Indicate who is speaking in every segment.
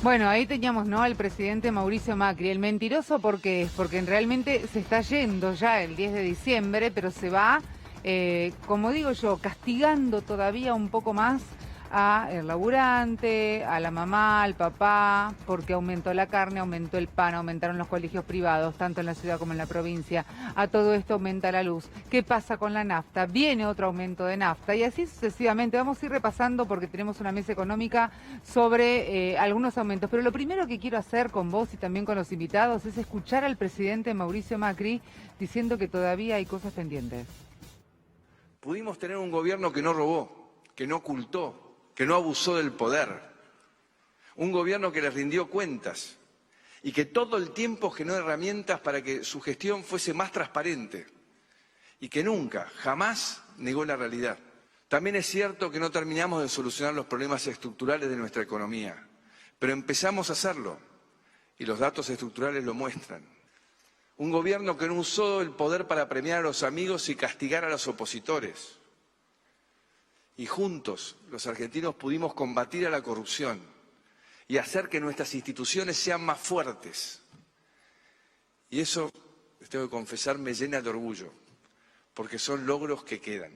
Speaker 1: Bueno, ahí teníamos, ¿no?, al presidente Mauricio Macri. El mentiroso, ¿por qué es? Porque realmente se está yendo ya el 10 de diciembre, pero se va, como digo yo, castigando todavía un poco más al laburante, a la mamá, al papá, porque aumentó la carne, aumentó el pan, aumentaron los colegios privados, tanto en la ciudad como en la provincia. A todo esto aumenta la luz. ¿Qué pasa con la nafta? Viene otro aumento de nafta y así sucesivamente. Vamos a ir repasando porque tenemos una mesa económica sobre algunos aumentos. Pero lo primero que quiero hacer con vos y también con los invitados es escuchar al presidente Mauricio Macri diciendo que todavía hay cosas pendientes.
Speaker 2: Pudimos tener un gobierno que no robó, que no ocultó, que no abusó del poder, un gobierno que les rindió cuentas y que todo el tiempo generó herramientas para que su gestión fuese más transparente y que nunca, jamás negó la realidad. También es cierto que no terminamos de solucionar los problemas estructurales de nuestra economía, pero empezamos a hacerlo y los datos estructurales lo muestran. Un gobierno que no usó el poder para premiar a los amigos y castigar a los opositores. Y juntos, los argentinos pudimos combatir a la corrupción y hacer que nuestras instituciones sean más fuertes. Y eso, les tengo que confesar, me llena de orgullo, porque son logros que quedan.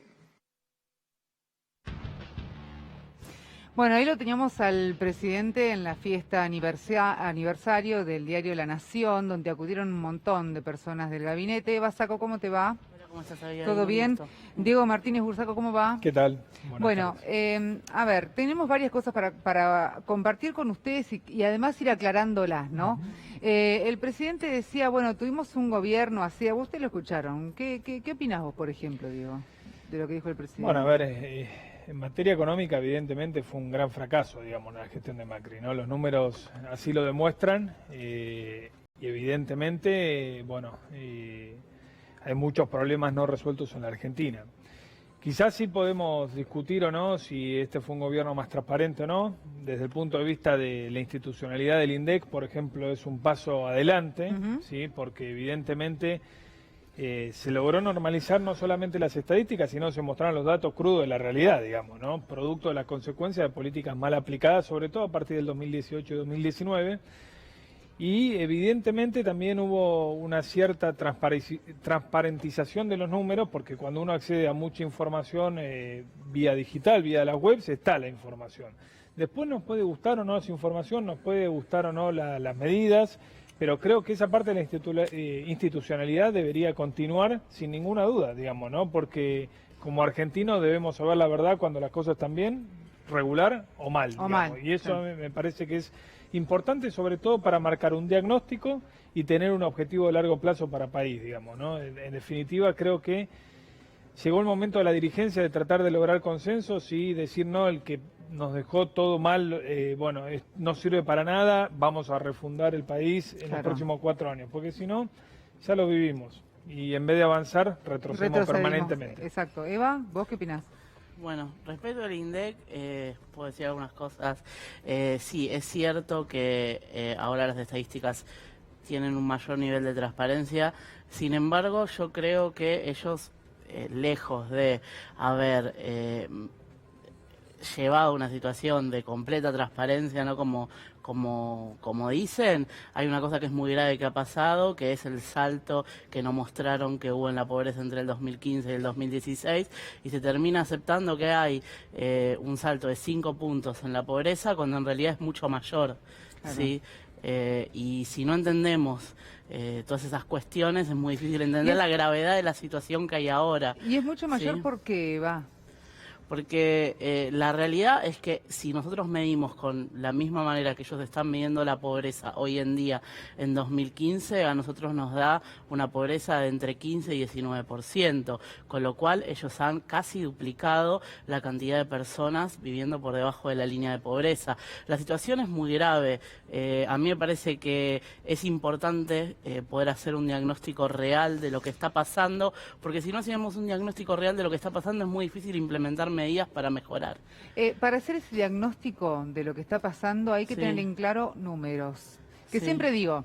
Speaker 1: Bueno, ahí lo teníamos al presidente en la fiesta aniversario del diario La Nación, donde acudieron un montón de personas del gabinete. Eva Sacco, ¿cómo te va?
Speaker 3: ¿Cómo estás, Javier?
Speaker 1: ¿Todo bien? Diego Martínez Bursaco, ¿cómo va?
Speaker 4: ¿Qué tal?
Speaker 1: Bueno, a ver, tenemos varias cosas para compartir con ustedes y además ir aclarándolas, ¿no? El presidente decía, bueno, tuvimos un gobierno así, a usted lo escucharon. ¿Qué opinás vos, por ejemplo, Diego, de lo que dijo el presidente?
Speaker 4: Bueno, a ver, en materia económica evidentemente fue un gran fracaso, digamos, la gestión de Macri, ¿no? Los números así lo demuestran y evidentemente, bueno, hay muchos problemas no resueltos en la Argentina. Quizás sí podemos discutir o no si este fue un gobierno más transparente o no. Desde el punto de vista de la institucionalidad del INDEC, por ejemplo, es un paso adelante, ¿sí? Porque evidentemente se logró normalizar no solamente las estadísticas, sino se mostraron los datos crudos de la realidad, digamos, ¿no? Producto de las consecuencias de políticas mal aplicadas, sobre todo a partir del 2018 y 2019. Y evidentemente también hubo una cierta transparentización de los números, porque cuando uno accede a mucha información vía digital, vía las webs, está la información. Después nos puede gustar o no esa información, nos puede gustar o no las medidas, pero creo que esa parte de la institucionalidad debería continuar sin ninguna duda, digamos, ¿no? Porque como argentinos debemos saber la verdad cuando las cosas están bien, regular o mal. Y eso me parece que es importante, sobre todo para marcar un diagnóstico y tener un objetivo de largo plazo para país, digamos, ¿no? En definitiva, creo que llegó el momento de la dirigencia de tratar de lograr consensos y decir, no, el que nos dejó todo mal, bueno, no sirve para nada, vamos a refundar el país en los próximos 4 años, porque si no, ya lo vivimos. Y en vez de avanzar, retrocedemos permanentemente.
Speaker 1: Exacto. Eva, ¿vos qué opinás?
Speaker 3: Bueno, respecto al INDEC, puedo decir algunas cosas. Sí, es cierto que ahora las estadísticas tienen un mayor nivel de transparencia. Sin embargo, yo creo que ellos, lejos de haber llevado una situación de completa transparencia, ¿no? Como dicen, hay una cosa que es muy grave que ha pasado, que es el salto que no mostraron que hubo en la pobreza entre el 2015 y el 2016, y se termina aceptando que hay un salto de 5 puntos en la pobreza, cuando en realidad es mucho mayor, ¿sí? Y si no entendemos todas esas cuestiones, es muy difícil entender la gravedad de la situación que hay ahora.
Speaker 1: Y es mucho mayor,
Speaker 3: ¿sí?
Speaker 1: porque va.
Speaker 3: Porque la realidad es que si nosotros medimos con la misma manera que ellos están midiendo la pobreza hoy en día, en 2015, a nosotros nos da una pobreza de entre 15 y 19%, con lo cual ellos han casi duplicado la cantidad de personas viviendo por debajo de la línea de pobreza. La situación es muy grave. A mí me parece que es importante poder hacer un diagnóstico real de lo que está pasando, porque si no hacemos un diagnóstico real de lo que está pasando es muy difícil implementar medidas para mejorar.
Speaker 1: Para hacer ese diagnóstico de lo que está pasando hay que tener en claro números. Que siempre digo,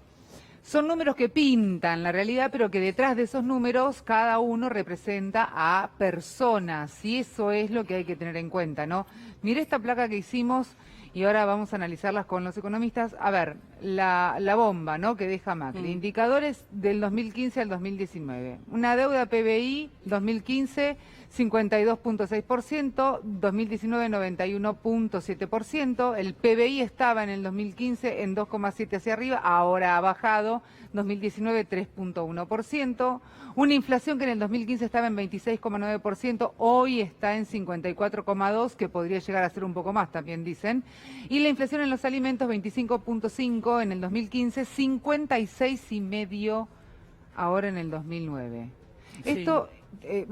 Speaker 1: son números que pintan la realidad, pero que detrás de esos números cada uno representa a personas. Y eso es lo que hay que tener en cuenta, ¿no? Mire esta placa que hicimos y ahora vamos a analizarlas con los economistas. A ver, la bomba, ¿no?, que deja Macri. Indicadores del 2015 al 2019. Una deuda PBI 2015 52.6%, 2019 91.7%, el PBI estaba en el 2015 en 2,7 hacia arriba, ahora ha bajado, 2019 3.1%, una inflación que en el 2015 estaba en 26,9%, hoy está en 54,2%, que podría llegar a ser un poco más, también dicen, y la inflación en los alimentos 25.5% en el 2015, 56,5% ahora en el 2009.
Speaker 3: Sí.
Speaker 1: Esto,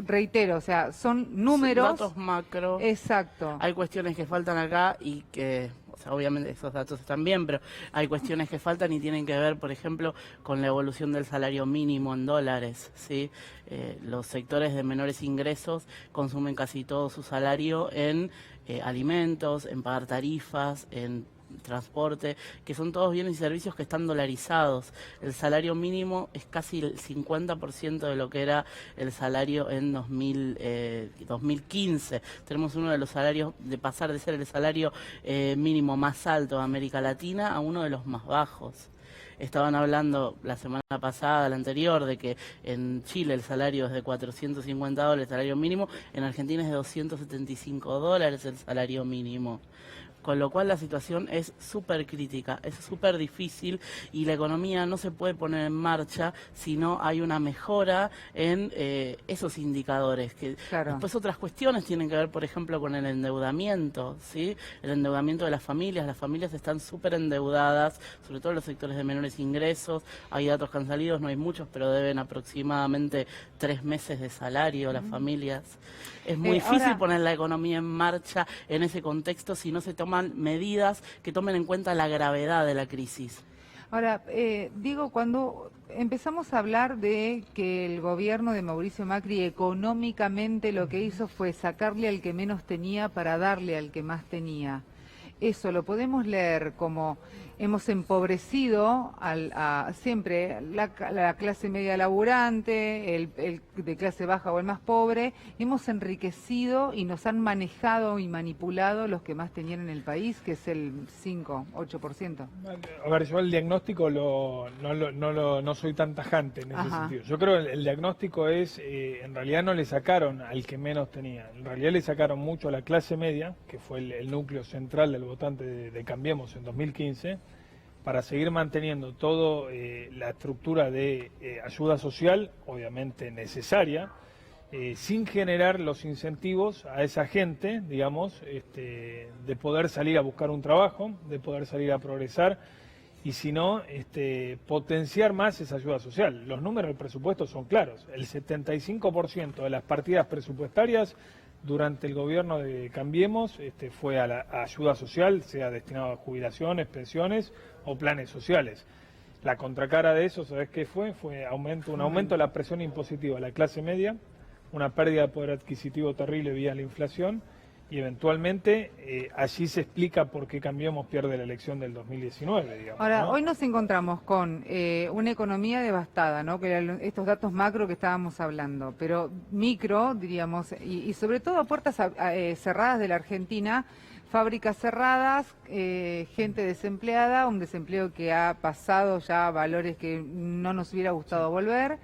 Speaker 1: reitero, o sea, son números.
Speaker 3: Datos macro.
Speaker 1: Exacto.
Speaker 3: Hay cuestiones que faltan acá y que, o sea, obviamente esos datos están bien, pero hay cuestiones que faltan y tienen que ver, por ejemplo, con la evolución del salario mínimo en dólares, ¿sí? Los sectores de menores ingresos consumen casi todo su salario en alimentos, en pagar tarifas, en transporte, que son todos bienes y servicios que están dolarizados. El salario mínimo es casi el 50% de lo que era el salario en 2015. Tenemos uno de los salarios, de pasar de ser el salario mínimo más alto de América Latina a uno de los más bajos. Estaban hablando la semana pasada, la anterior, de que en Chile el salario es de $450 el salario mínimo, en Argentina es de $275 el salario mínimo. Con lo cual la situación es súper crítica, es súper difícil y la economía no se puede poner en marcha si no hay una mejora en esos indicadores. Que
Speaker 1: Claro.
Speaker 3: Después otras cuestiones tienen que ver, por ejemplo, con el endeudamiento, ¿sí? El endeudamiento de las familias están súper endeudadas, sobre todo en los sectores de menores ingresos. Hay datos que han salido, no hay muchos, pero deben aproximadamente 3 meses de salario las familias. Es muy difícil
Speaker 1: ahora
Speaker 3: poner la economía en marcha en ese contexto si no se toman medidas que tomen en cuenta la gravedad de la crisis.
Speaker 1: Ahora, digo, cuando empezamos a hablar de que el gobierno de Mauricio Macri económicamente lo que hizo fue sacarle al que menos tenía para darle al que más tenía, eso lo podemos leer como hemos empobrecido siempre la clase media laburante, el de clase baja o el más pobre, hemos enriquecido y nos han manejado y manipulado los que más tenían en el país, que es el 5-8%.
Speaker 4: A ver, yo el diagnóstico no soy tan tajante en ese sentido. Yo creo que el diagnóstico es, en realidad no le sacaron al que menos tenía, en realidad le sacaron mucho a la clase media, que fue el núcleo central del votante de Cambiemos en 2015, para seguir manteniendo toda la estructura de ayuda social, obviamente necesaria, sin generar los incentivos a esa gente, digamos, de poder salir a buscar un trabajo, de poder salir a progresar, y si no, potenciar más esa ayuda social. Los números del presupuesto son claros. El 75% de las partidas presupuestarias durante el gobierno de Cambiemos fue a la ayuda social, sea destinado a jubilaciones, pensiones o planes sociales. La contracara de eso, ¿sabes qué fue? Fue un aumento de la presión impositiva a la clase media, una pérdida de poder adquisitivo terrible vía la inflación, y eventualmente allí se explica por qué Cambiemos pierde la elección del 2019, digamos.
Speaker 1: Ahora,
Speaker 4: ¿no?
Speaker 1: hoy nos encontramos con una economía devastada, ¿no? Que eran estos datos macro que estábamos hablando, pero micro, diríamos, y sobre todo a puertas cerradas de la Argentina, fábricas cerradas, gente desempleada, un desempleo que ha pasado ya a valores que no nos hubiera gustado volver.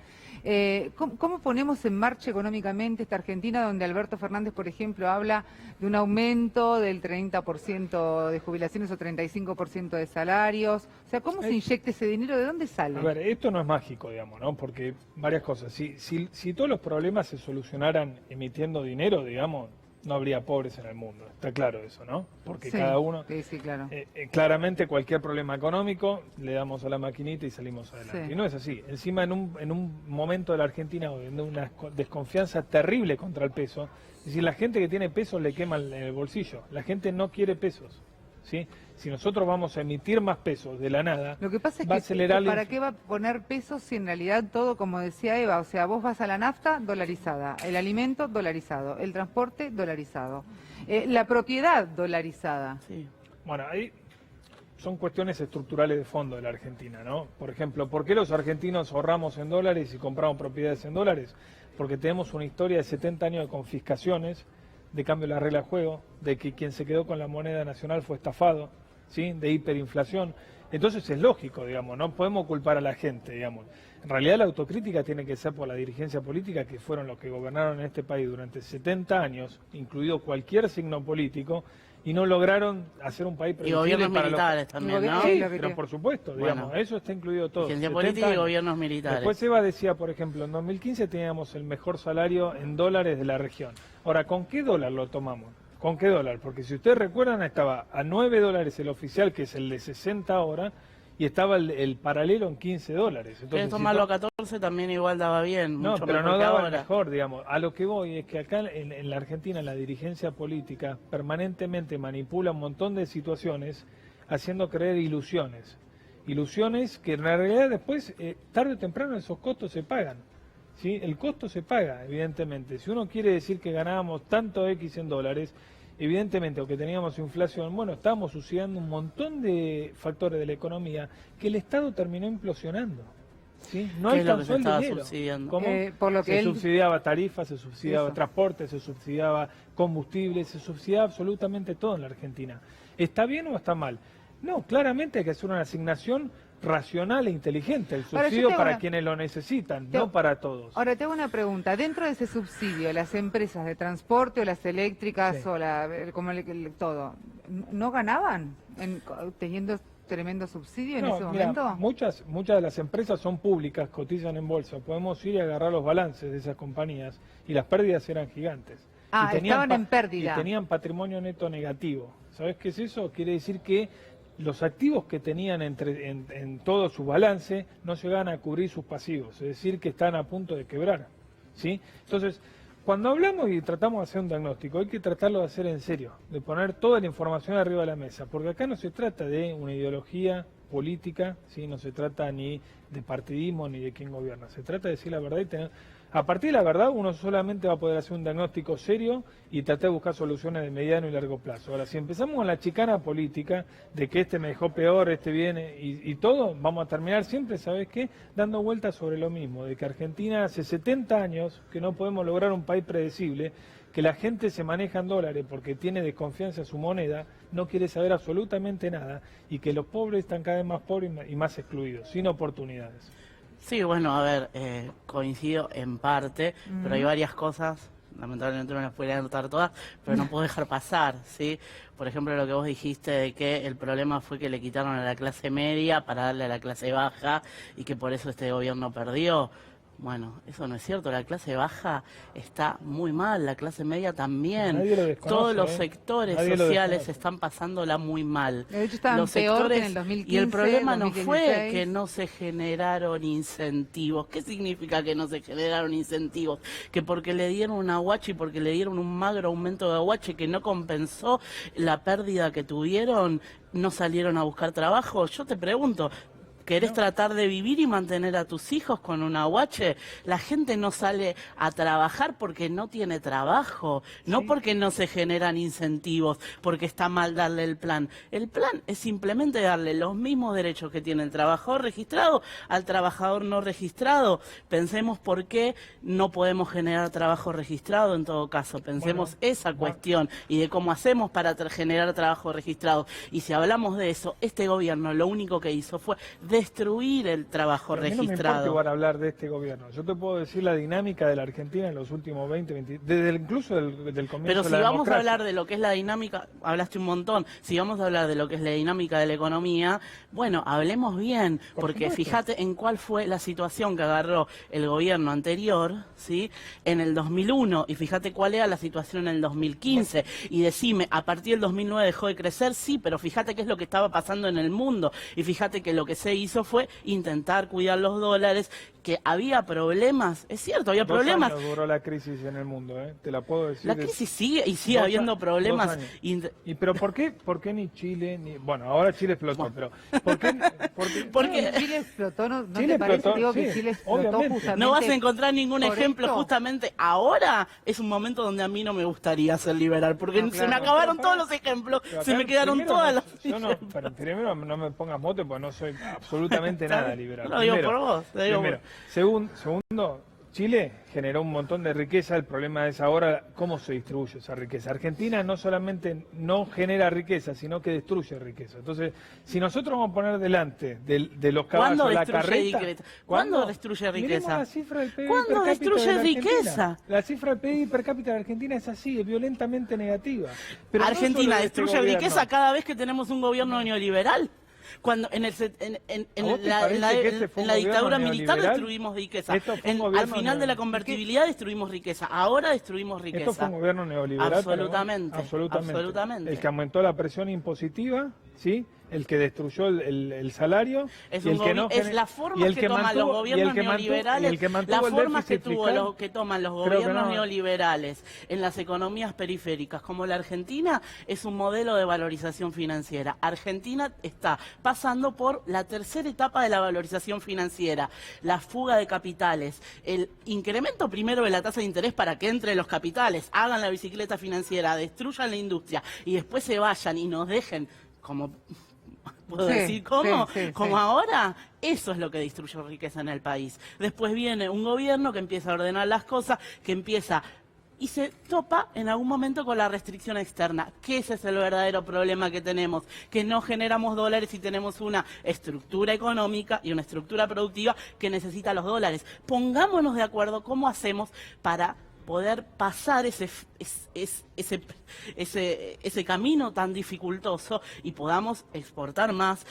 Speaker 1: ¿Cómo ponemos en marcha económicamente esta Argentina donde Alberto Fernández, por ejemplo, habla de un aumento del 30% de jubilaciones o 35% de salarios? O sea, ¿cómo se inyecta ese dinero? ¿De dónde sale?
Speaker 4: A ver, esto no es mágico, digamos, ¿no? Porque varias cosas. Si todos los problemas se solucionaran emitiendo dinero, digamos, no habría pobres en el mundo. Está claro eso, ¿no? Porque
Speaker 1: Sí,
Speaker 4: cada uno...
Speaker 1: sí, claro.
Speaker 4: claramente cualquier problema económico le damos a la maquinita y salimos adelante.
Speaker 1: Sí.
Speaker 4: Y no es así. Encima en un momento de la Argentina donde hay una desconfianza terrible contra el peso, es decir, la gente que tiene pesos le quema el bolsillo. La gente no quiere pesos, ¿sí? Si nosotros vamos a emitir más pesos de la nada,
Speaker 1: Lo que pasa es
Speaker 4: va a
Speaker 1: que
Speaker 4: acelerar
Speaker 1: ¿para qué va a poner pesos si en realidad todo, como decía Eva, o sea, vos vas a la nafta dolarizada, el alimento dolarizado, el transporte dolarizado, la propiedad dolarizada?
Speaker 3: Sí.
Speaker 4: Bueno, ahí son cuestiones estructurales de fondo de la Argentina, ¿no? Por ejemplo, ¿por qué los argentinos ahorramos en dólares y compramos propiedades en dólares? Porque tenemos una historia de 70 años de confiscaciones de cambio de la regla de juego, de que quien se quedó con la moneda nacional fue estafado, ¿sí? De hiperinflación. Entonces es lógico, digamos, no podemos culpar a la gente, digamos. En realidad la autocrítica tiene que ser por la dirigencia política, que fueron los que gobernaron en este país durante 70 años, incluido cualquier signo político, y no lograron hacer un país
Speaker 3: previsible. Y gobiernos militares también, ¿no?
Speaker 4: Sí, pero por supuesto, digamos, eso está incluido todo.
Speaker 3: Dirigencia política y gobiernos militares.
Speaker 4: Después Eva decía, por ejemplo, en 2015 teníamos el mejor salario en dólares de la región. Ahora, ¿con qué dólar lo tomamos? ¿Con qué dólar? Porque si ustedes recuerdan, estaba a 9 dólares el oficial, que es el de 60 ahora, y estaba el paralelo en 15 dólares.
Speaker 3: Entonces, tomarlo a 14 también igual daba bien.
Speaker 4: No,
Speaker 3: mucho
Speaker 4: pero
Speaker 3: mejor
Speaker 4: no daba
Speaker 3: ahora.
Speaker 4: Mejor, digamos. A lo que voy es que acá en la Argentina la dirigencia política permanentemente manipula un montón de situaciones haciendo creer ilusiones. Ilusiones que en realidad después, tarde o temprano, esos costos se pagan. ¿Sí? El costo se paga, evidentemente. Si uno quiere decir que ganábamos tanto X en dólares, evidentemente, aunque teníamos inflación, bueno, estábamos subsidiando un montón de factores de la economía que el Estado terminó implosionando. ¿Sí? No alcanzó el dinero. ¿Cómo?
Speaker 1: Por lo que
Speaker 4: se subsidiaba tarifas, se subsidiaba transporte, se subsidiaba combustible, se subsidiaba absolutamente todo en la Argentina. ¿Está bien o está mal? No, claramente hay que hacer una asignación racional e inteligente, el subsidio para quienes lo necesitan, no para todos.
Speaker 1: Ahora te hago una pregunta, dentro de ese subsidio, las empresas de transporte o las eléctricas o todo, ¿no ganaban teniendo tremendo subsidio en ese momento?
Speaker 4: Muchas de las empresas son públicas, cotizan en bolsa, podemos ir y agarrar los balances de esas compañías y las pérdidas eran gigantes.
Speaker 1: Ah, estaban en pérdida.
Speaker 4: Y tenían patrimonio neto negativo. ¿Sabes qué es eso? Quiere decir que los activos que tenían en todo su balance no llegaban a cubrir sus pasivos, es decir, que están a punto de quebrar, ¿sí? Entonces, cuando hablamos y tratamos de hacer un diagnóstico, hay que tratarlo de hacer en serio, de poner toda la información arriba de la mesa, porque acá no se trata de una ideología política, ¿sí? No se trata ni de partidismo ni de quién gobierna, se trata de decir la verdad y tener... A partir de la verdad uno solamente va a poder hacer un diagnóstico serio y tratar de buscar soluciones de mediano y largo plazo. Ahora, si empezamos con la chicana política de que este me dejó peor, este viene y todo, vamos a terminar siempre, ¿sabes qué? Dando vueltas sobre lo mismo, de que Argentina hace 70 años que no podemos lograr un país predecible, que la gente se maneja en dólares porque tiene desconfianza en su moneda, no quiere saber absolutamente nada y que los pobres están cada vez más pobres y más excluidos, sin oportunidades.
Speaker 3: Sí, bueno, a ver, coincido en parte, pero hay varias cosas, lamentablemente no las podría anotar todas, pero no puedo dejar pasar, ¿sí? Por ejemplo, lo que vos dijiste de que el problema fue que le quitaron a la clase media para darle a la clase baja y que por eso este gobierno perdió. Bueno, eso no es cierto, la clase baja está muy mal, la clase media también. Todos los sectores sociales están pasándola muy mal.
Speaker 1: De hecho, estaban peor que en el 2015.
Speaker 3: Y el problema
Speaker 1: 2016.
Speaker 3: no fue que no se generaron incentivos. ¿Qué significa que no se generaron incentivos? Que porque le dieron un aguache y porque le dieron un magro aumento de aguache que no compensó la pérdida que tuvieron, no salieron a buscar trabajo. Yo te pregunto, ¿querés tratar de vivir y mantener a tus hijos con un aguache? La gente no sale a trabajar porque no tiene trabajo, no porque no se generan incentivos, porque está mal darle el plan. El plan es simplemente darle los mismos derechos que tiene el trabajador registrado al trabajador no registrado. Pensemos por qué no podemos generar trabajo registrado en todo caso. Pensemos esa cuestión y de cómo hacemos para generar trabajo registrado. Y si hablamos de eso, este gobierno lo único que hizo fue destruir el trabajo registrado.
Speaker 4: No me importa igual hablar de este gobierno. Yo te puedo decir la dinámica de la Argentina en los últimos 20, desde incluso del comienzo.
Speaker 3: Pero
Speaker 4: de
Speaker 3: si
Speaker 4: la
Speaker 3: vamos
Speaker 4: democracia.
Speaker 3: a hablar de lo que es la dinámica, hablaste un montón, si vamos a hablar de lo que es la dinámica de la economía, bueno, hablemos bien, porque fíjate en cuál fue la situación que agarró el gobierno anterior, ¿sí? En el 2001, y fíjate cuál era la situación en el 2015, y decime, a partir del 2009 dejó de crecer, sí, pero fíjate qué es lo que estaba pasando en el mundo, y fíjate que lo que se hizo fue intentar cuidar los dólares, que había problemas, es cierto, había problemas.
Speaker 4: 2 años duró la crisis en el mundo, te la puedo decir.
Speaker 3: La crisis sigue y sigue habiendo problemas.
Speaker 4: ¿Y pero por qué ni Chile, ni... Bueno, ahora Chile explotó, pero ¿por qué?
Speaker 3: Porque
Speaker 1: Chile explotó, ¿no
Speaker 4: Chile
Speaker 1: te parece?
Speaker 4: explotó,
Speaker 1: Digo que
Speaker 4: sí,
Speaker 1: Chile explotó
Speaker 4: obviamente.
Speaker 1: justamente.
Speaker 3: no vas a encontrar ningún ejemplo,
Speaker 1: esto.
Speaker 3: justamente ahora es un momento donde a mí no me gustaría ser liberal, porque
Speaker 1: No,
Speaker 3: se me
Speaker 1: claro.
Speaker 3: acabaron todos los ejemplos,
Speaker 4: Pero
Speaker 3: se
Speaker 4: acá
Speaker 3: me quedaron
Speaker 4: primero
Speaker 3: todas
Speaker 4: no,
Speaker 3: las...
Speaker 4: yo no, pero primero no me pongas mote porque no soy absolutamente nada liberal.
Speaker 3: No lo digo
Speaker 4: Primero,
Speaker 3: por vos, te digo
Speaker 4: primero. Segundo, Chile generó un montón de riqueza, el problema es ahora cómo se distribuye esa riqueza. Argentina no solamente no genera riqueza, sino que destruye riqueza. Entonces, si nosotros vamos a poner delante de los caballos la carreta...
Speaker 3: ¿Cuándo destruye riqueza?
Speaker 4: La cifra del PIB
Speaker 3: ¿Cuándo
Speaker 4: per cápita
Speaker 3: destruye
Speaker 4: de la
Speaker 3: riqueza?
Speaker 4: Argentina. La cifra del PIB per cápita de la Argentina es así, es violentamente negativa. Pero
Speaker 3: Argentina
Speaker 4: no
Speaker 3: destruye riqueza cada vez que tenemos un gobierno neoliberal. Cuando en la dictadura militar destruimos riqueza, al final de la convertibilidad destruimos riqueza, ahora destruimos riqueza.
Speaker 4: Esto fue un gobierno neoliberal.
Speaker 3: Absolutamente.
Speaker 4: El que aumentó la presión impositiva, ¿sí? El que destruyó el salario,
Speaker 3: es la forma que toman los gobiernos neoliberales, la forma que toman los gobiernos neoliberales en las economías periféricas como la Argentina es un modelo de valorización financiera. Argentina está pasando por la tercera etapa de la valorización financiera, la fuga de capitales, el incremento primero de la tasa de interés para que entren los capitales, hagan la bicicleta financiera, destruyan la industria y después se vayan y nos dejen como... ¿Puedo decir cómo? Como ahora, eso es lo que destruye riqueza en el país. Después viene un gobierno que empieza a ordenar las cosas, que empieza y se topa en algún momento con la restricción externa, que ese es el verdadero problema que tenemos, que no generamos dólares y tenemos una estructura económica y una estructura productiva que necesita los dólares. Pongámonos de acuerdo cómo hacemos para poder pasar ese camino tan dificultoso y podamos exportar más,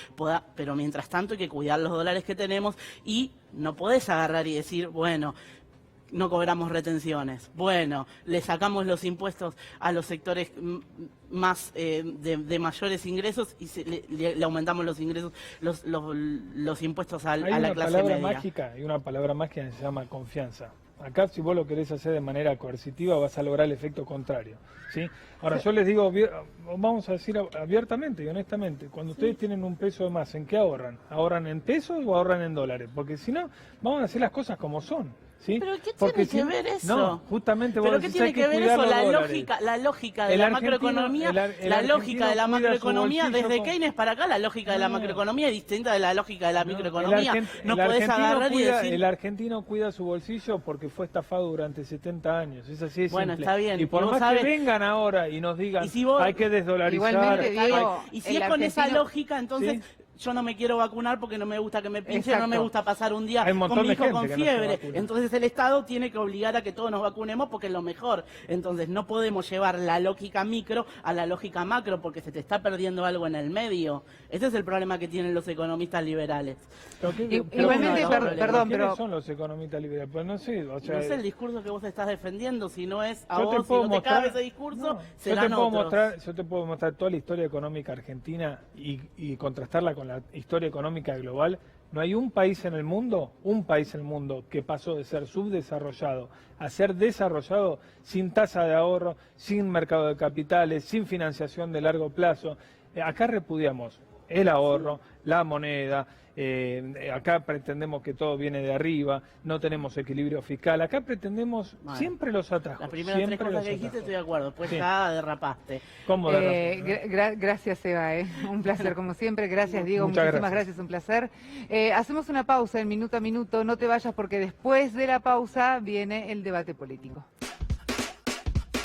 Speaker 3: pero mientras tanto hay que cuidar los dólares que tenemos y no podés agarrar y decir, bueno, no cobramos retenciones, bueno, le sacamos los impuestos a los sectores más de mayores ingresos y le aumentamos los ingresos, los impuestos a la clase media.
Speaker 4: Hay una palabra mágica y una palabra mágica que se llama confianza. Acá, si vos lo querés hacer de manera coercitiva, vas a lograr el efecto contrario, ¿sí? Ahora, yo les digo, vamos a decir abiertamente y honestamente, cuando ustedes tienen un peso de más, ¿en qué ahorran? ¿Ahorran en pesos o ahorran en dólares? Porque si no, vamos a hacer las cosas como son. ¿Sí?
Speaker 3: ¿Pero qué tiene que ver eso?
Speaker 4: No, justamente vos
Speaker 3: ¿Pero qué tiene que ver eso? La lógica de la macroeconomía, la lógica de la macroeconomía, desde Keynes para acá, la lógica de la macroeconomía es distinta de la lógica de la microeconomía. No podés agarrar y decir...
Speaker 4: El argentino cuida su bolsillo porque fue estafado durante 70 años, es así de simple.
Speaker 3: Bueno, está bien.
Speaker 4: Y por más que vengan ahora y nos digan, hay que desdolarizar...
Speaker 3: Y si es con esa lógica, entonces... ¿Sí? Yo no me quiero vacunar porque no me gusta que me pinchen, no me gusta pasar un día con mi hijo con fiebre. Entonces el Estado tiene que obligar a que todos nos vacunemos porque es lo mejor. Entonces no podemos llevar la lógica micro a la lógica macro porque se te está perdiendo algo en el medio. Ese es el problema que tienen los economistas liberales.
Speaker 1: Igualmente, perdón, pero...
Speaker 4: ¿Quiénes son los economistas liberales? Pues no sé, o sea...
Speaker 3: No sé el discurso que vos estás defendiendo, si no es a vos, si no te cabe ese discurso, serán otros.
Speaker 4: Yo te puedo mostrar toda la historia económica argentina y contrastarla con la historia económica global. No hay un país en el mundo que pasó de ser subdesarrollado a ser desarrollado sin tasa de ahorro, sin mercado de capitales, sin financiación de largo plazo. Acá repudiamos el ahorro, la moneda, acá pretendemos que todo viene de arriba, no tenemos equilibrio fiscal, acá pretendemos siempre los atajos.
Speaker 3: Las primeras tres cosas que dijiste estoy de acuerdo, pues ya derrapaste.
Speaker 4: ¿Cómo derrapaste?
Speaker 1: Gracias, Eva, un placer como siempre, gracias Diego, muchísimas gracias, un placer. Hacemos una pausa en minuto a minuto, no te vayas porque después de la pausa viene el debate político.